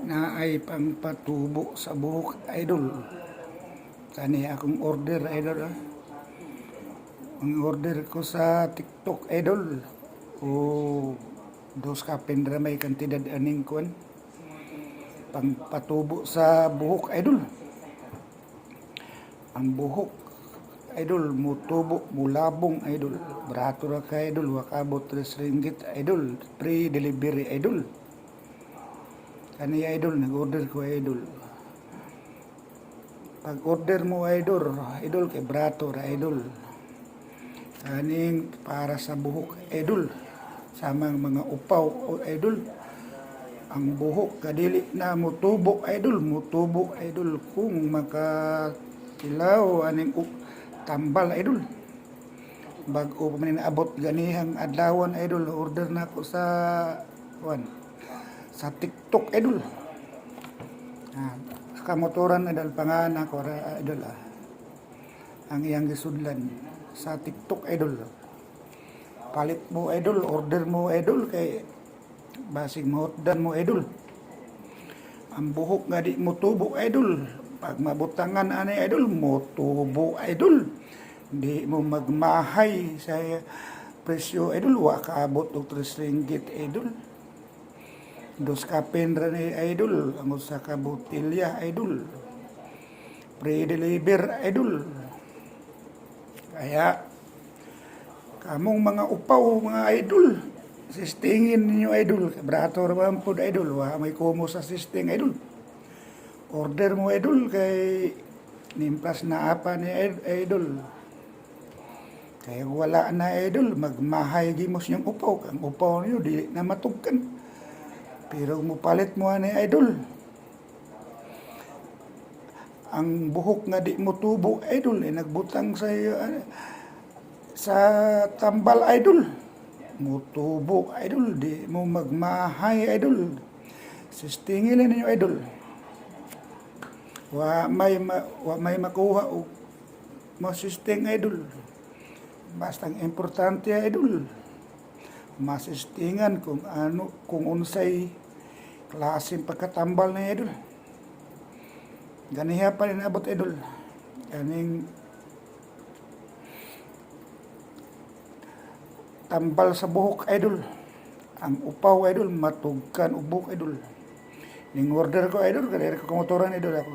na ay pangpatubo sa buhok, idol. Kani akong order, idol. Ang order ko sa TikTok, idol. O dos ka may kantidad aning kuan pangpatubo sa buhok, idol. Ang buhok, idol, mutubo, mulabong, idol. Barato ra ka, idol. Wakabot 3 ringgit, idol. Free delivery, idol. Kani, idol, nag-order ko, idol. Pag-order mo, idol, kay barato ra, idol. Kaning para sa buhok, idol. Samang mga upaw, idol. Ang buhok, kadili na mutubo, idol. Mutubo, idol. Kung makatilaw, aning tambal, idol. Bago pa man naabot ganihang adlawan, idol. Order na ako sa TikTok, idol. Kamotoran, idol, pangalan ko, idol. Ang iyang gisudlan sa TikTok, idol. Palit mo, idol. Order mo, idol, kay basig mahotdan mo, idol. Ang buhok nga di mo tubo, idol. Pag mabutangan ani, idol, mo tubo, idol. Di mo magmahay sa presyo, idol. Wa kaabot og 3 ringgit, idol. Dos ka ra ni, idol. Ang usa ka botilya, idol. Pre-deliver, idol. Kaya kamong mga upaw, mga idol, sistingin ninyo, idol. Barato raman po, idol. Wa may kumo sa sisting, idol. Order mo, idol, kay nimplas na apa ni idol. Kaya wala na, idol. Magmahay gimos yung upaw. Ang upaw niyo, di na matugkan. Pero mupalit mo ni idol. Ang buhok nga di mo tubo, idol. Nagbutang sa tambal, idol. Mutubo, idol. Di mo magmahay, idol. Sistingin ninyo, idol. Wa may makuha o masisting, idol. Basta ang importante, idol. Masistingan kung unsay klaseng pagkatambal na, idol. Ganiha pa rin abot, idol. Kaning tambal sa buhok, idol. Ang upaw, idol, matugkan ubok, idol. Ning order ko, idol, kadiri ko kumotoran, idol. Ako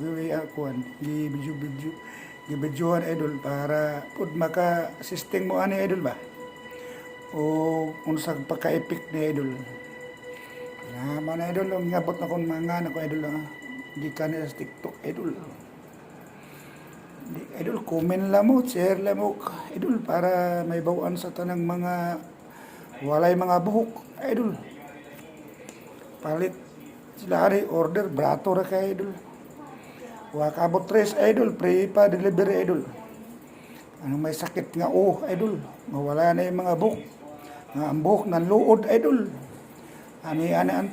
gibidyohan, idol, para pud maka-sisting mo ani, idol ba? O unsang pagka-epic ni, idol. Naman, idol, ang ngabot na kong mga anak ko, idol, di ka nila sa TikTok, idol. Idol, comment lang mo, share lang mo, idol, para may bawaan sa tanang mga walay mga buhok, idol. Palit sila ari, order, barato ra ka, idol. Wakabot 3, idol, free pa delivery, idol. Ano may sakit nga, idol, mawala na yung mga buhok. Nga ang buhok ng luod, idol. Ani ang